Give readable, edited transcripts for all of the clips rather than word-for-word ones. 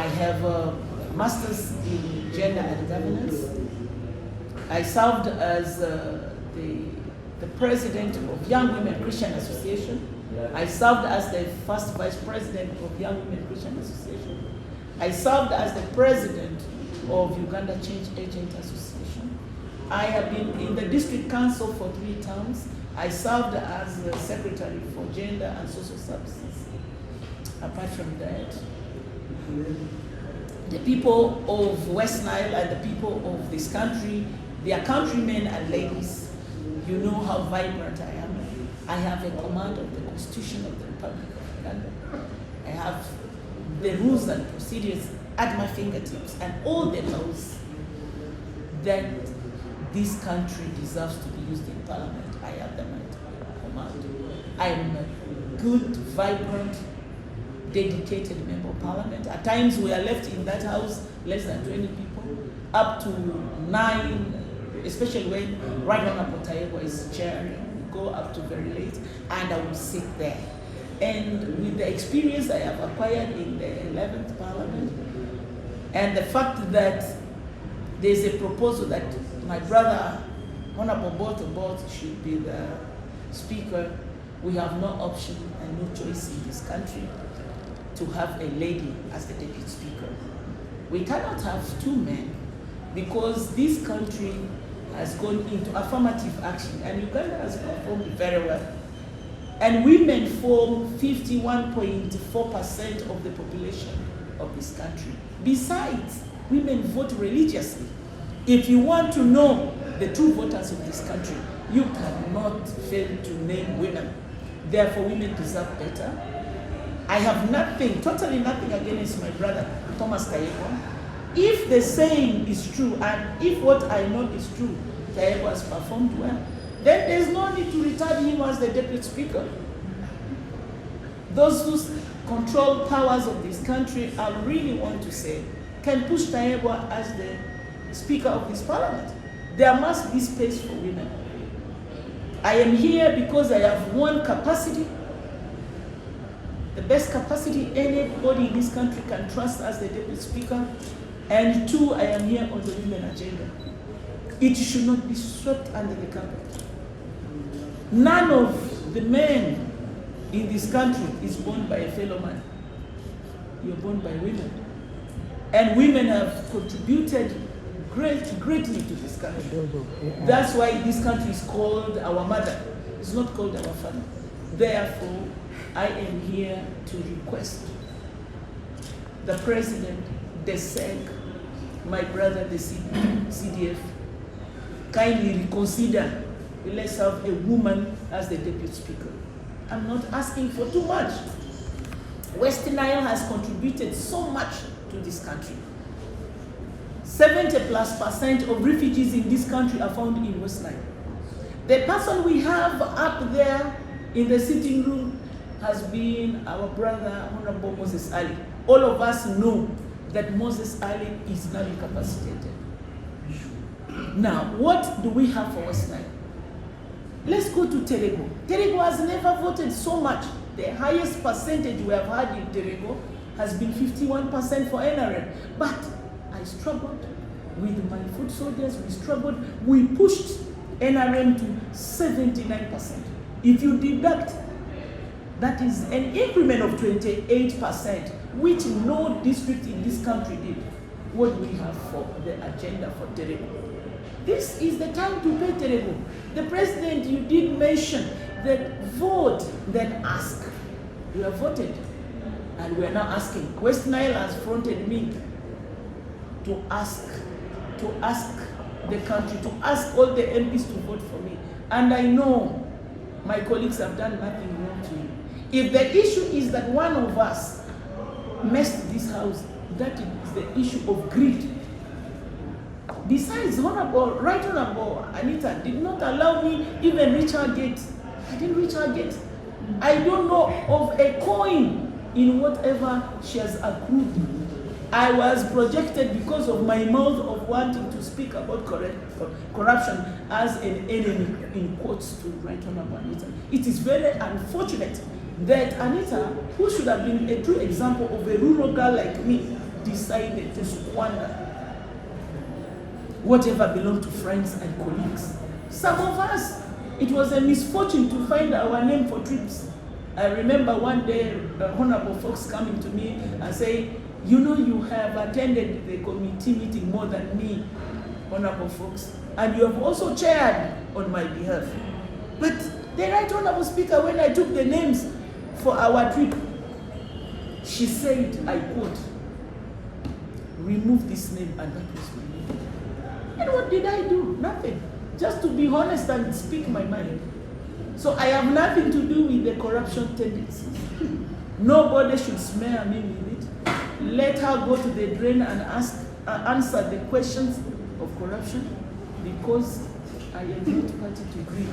have a master's in gender and governance. I served as the president of Young Women Christian Association. I served as the first vice president of Young Women Christian Association. I served as the president of Uganda Change Agent Association. I have been in the district council for 3 terms. I served as the secretary for gender and social services. Apart from that, the people of West Nile and the people of this country, their countrymen and ladies, you know how vibrant I am. I have a command of the Constitution of the Republic of Uganda. I have the rules and procedures at my fingertips and all the laws that this country deserves to be used in Parliament. I have them at command. I am a good, vibrant, dedicated member of Parliament. At times we are left in that house less than 20 people, up to 9, especially when Right Honorable Tayewa is chairing, we go up to very late, and I will sit there. And with the experience I have acquired in the 11th Parliament, and the fact that there's a proposal that my brother, Honorable Boto should be the Speaker, we have no option and no choice in this country to have a lady as the Deputy Speaker. We cannot have 2 men because this country has gone into affirmative action and Uganda has performed very well. And women form 51.4% of the population of this country. Besides, women vote religiously. If you want to know the true voters of this country, you cannot fail to name women. Therefore, women deserve better. I have nothing, totally nothing against my brother, Thomas Tayewa. If the saying is true, and if what I know is true, Tayewa has performed well, then there's no need to return him as the Deputy Speaker. Those who control powers of this country, I really want to say, can push Tayewa as the Speaker of this Parliament. There must be space for women. I am here because I have 1 capacity, the best capacity anybody in this country can trust as the Deputy Speaker, and 2, I am here on the women agenda. It should not be swept under the carpet. None of the men in this country is born by a fellow man. You're born by women. And women have contributed greatly to this country. That's why this country is called our mother. It's not called our father. Therefore, I am here to request the President, the SEC, my brother, the CDF, kindly reconsider. Let's have a woman as the Deputy Speaker. I'm not asking for too much. West Nile has contributed so much to this country. 70+% of refugees in this country are found in West Nile. The person we have up there in the sitting room has been our brother, Honorable Moses Ali. All of us know that Moses Ali is now incapacitated. Now, what do we have for West Nile? Let's go to Terego. Terego has never voted so much. The highest percentage we have had in Terego has been 51% for NRM. But I struggled with my foot soldiers, we struggled. We pushed NRM to 79%. If you deduct, that is an increment of 28%, which no district in this country did. What do we have for the agenda for Terego? This is the time to pay Terego. The President, you did mention that vote, then ask. We have voted, and we are now asking. West Nile has fronted me to ask the country, to ask all the MPs to vote for me. And I know my colleagues have done nothing wrong to you. If the issue is that one of us messed this house, that is the issue of greed. Besides, Right Honorable Anita did not allow me even reach her gate. I didn't reach her gate. I don't know of a coin in whatever she has accrued. I was projected because of my mouth of wanting to speak about corruption as an enemy, in quotes, to Right Honorable Anita. It is very unfortunate that Anita, who should have been a true example of a rural girl like me, decided to squander whatever belonged to friends and colleagues. Some of us, it was a misfortune to find our name for trips. I remember one day, honorable folks coming to me and saying, you know, you have attended the committee meeting more than me, honorable folks, and you have also chaired on my behalf. But the Right Honorable Speaker, when I took the names for our trip, she said, I quote, remove this name, and that was removed. And what did I do? Nothing. Just to be honest and speak my mind. So I have nothing to do with the corruption tendencies. Nobody should smear me with it. Let her go to the drain and answer the questions of corruption, because I am not party to agree.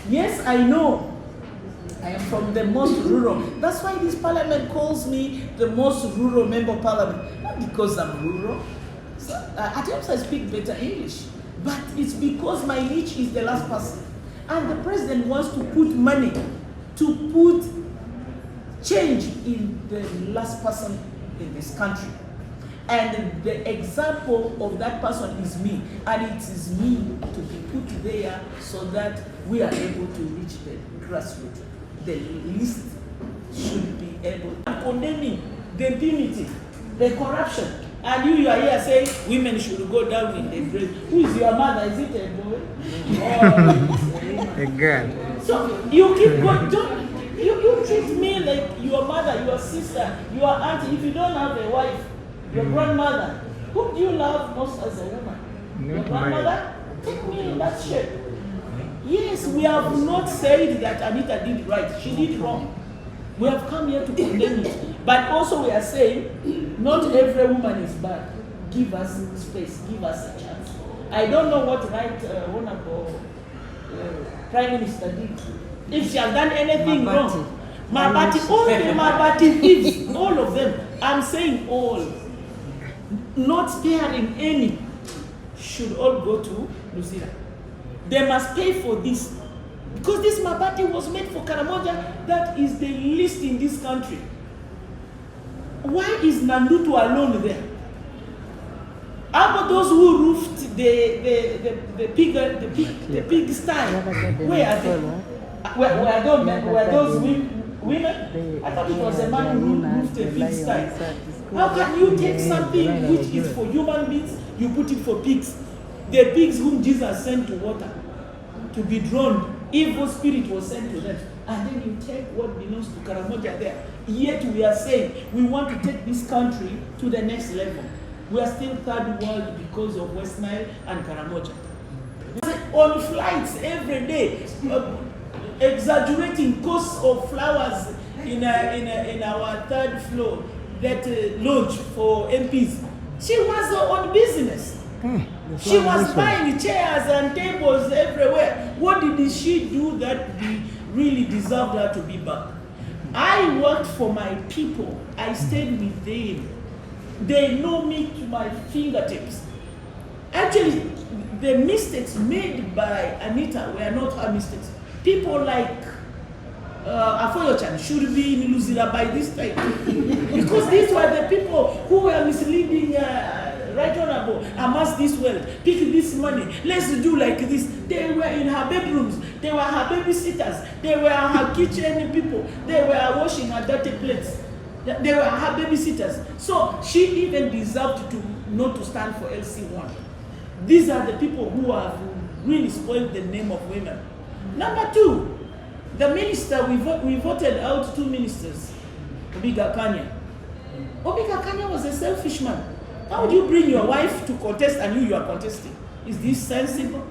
Yes, I know I am from the most rural. That's why this parliament calls me the most rural member of parliament. Not because I'm rural. So, at times I speak better English. But it's because my niche is the last person. And the president wants to put money, to put change in the last person in this country. And the example of that person is me. And it is me to be put there so that we are able to reach the grassroots. The least should be able to condemning the impunity, the corruption. And you are here saying women should go down in the grave. Who is your mother? Is it a boy? Or A girl. so you keep going. You treat me like your mother, your sister, your auntie. If you don't have a wife, your grandmother, who do you love most as a woman? Your grandmother? Take me in that shape. Yes, we have not said that Anita did right. She did wrong. We have come here to condemn it. But also we are saying, not every woman is bad. Give us space. Give us a chance. I don't know what right Honorable Prime Minister did. If she has done anything wrong. Mabati, all the Mabati thieves, all of them. I'm saying all. Not sparing any. Should all go to Luzira. They must pay for this. Because this Mabati was made for Karamoja, that is the least in this country. Why is Nandutu alone there? How about those who roofed the pigsty? Where are they? Were those women? I thought it was a man who roofed a pigsty. How can you take something which is for human beings, you put it for pigs? The pigs whom Jesus sent to water, to be drowned. Evil spirit was sent to them. And then you take what belongs to Karamoja there. Yet we are saying we want to take this country to the next level. We are still third world because of West Nile and Karamoja. On flights every day, exaggerating costs of flowers in our third floor that lodge for MPs. She was on business. She was buying chairs and tables everywhere. What did she do that really deserved her to be back? I worked for my people. I stayed with them. They know me to my fingertips. Actually, the mistakes made by Anita were not her mistakes. People like Afoyo-chan should be in Luzira by this time. Because these were the people who were misleading Right Honorable, amass this wealth, pick this money, let's do like this. They were in her bedrooms, they were her babysitters, they were her kitchen people, they were washing her dirty plates, they were her babysitters. So she even deserved to not to stand for LC1. These are the people who have really spoiled the name of women. Number two, the minister, we voted out 2 ministers, Obiga Kanya. Obiga Kanya was a selfish man. How would you bring your wife to contest and you are contesting? Is this sensible?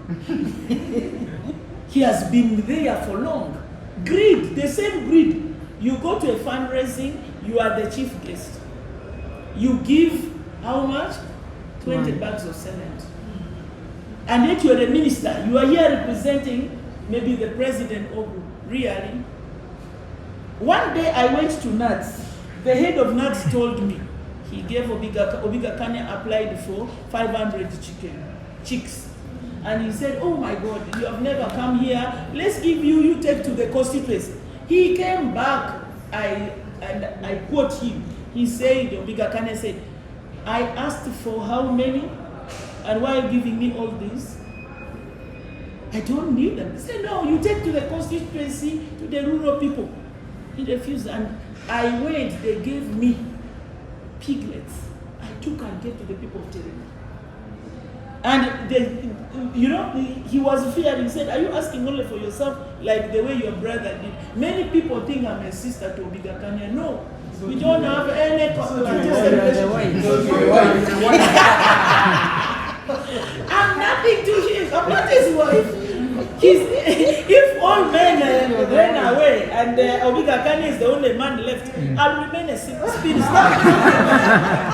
He has been there for long. Greed, the same greed. You go to a fundraising, you are the chief guest. You give how much? 20 bags of cement. And yet you are a minister. You are here representing maybe the president of really. One day I went to NADS. The head of NADS told me, he gave Obiga Kanya applied for 500 chicks. And he said, oh my God, you have never come here. Let's give you take to the constituency. He came back, and I quote him. He said, Obiga Kanya said, I asked for how many, and why are you giving me all this? I don't need them. He said, no, you take to the constituency, to the rural people. He refused, and I went, they gave me piglets. I took and gave to the people of Terema. And he was fearing. He said, are you asking only for yourself, like the way your brother did? Many people think I'm a sister to Obiga Kanya. No, we don't have any I'm nothing to him. I'm not his wife. If all men ran away and Obiga Kanya is the only man left, I'll remain a spirit.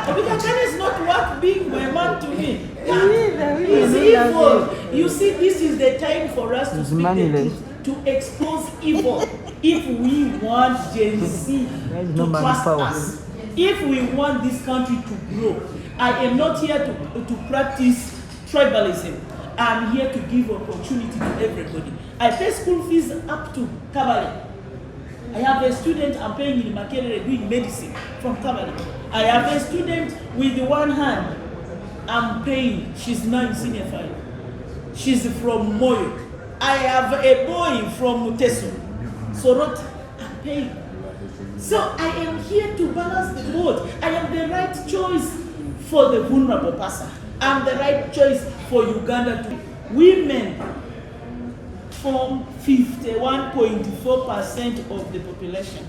Obiga Kanya is not worth being my man to me. He's evil. You see, this is the time for us to speak the truth, to expose evil. If we want Gen Z to trust us, if we want this country to grow, I am not here to practice tribalism. I'm here to give opportunity to everybody. I pay school fees up to Kabale. I have a student I'm paying in Makerere doing medicine from Kabale. I have a student with the one hand I'm paying. She's now in senior 5. She's from Moyo. I have a boy from Mutesu. Sorot, I'm paying. So I am here to balance the board. I am the right choice for the vulnerable person. I'm the right choice for Uganda. Women form 51.4% of the population.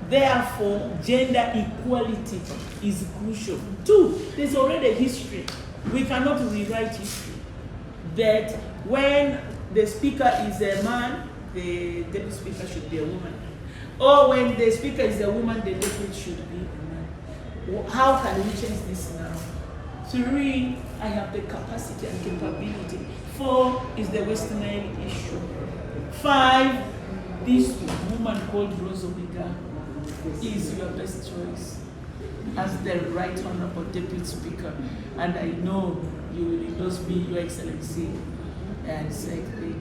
Therefore, gender equality is crucial. 2, there's already a history. We cannot rewrite history. That when the speaker is a man, the deputy speaker should be a woman. Or when the speaker is a woman, the deputy should be a man. How can we change this now? 3, I have the capacity and capability. 4 is the Western Nile issue. 5, this woman called Rose Obiga is your best choice as the Right Honorable Deputy Speaker. And I know you will endorse me, Your Excellency, and say thank you.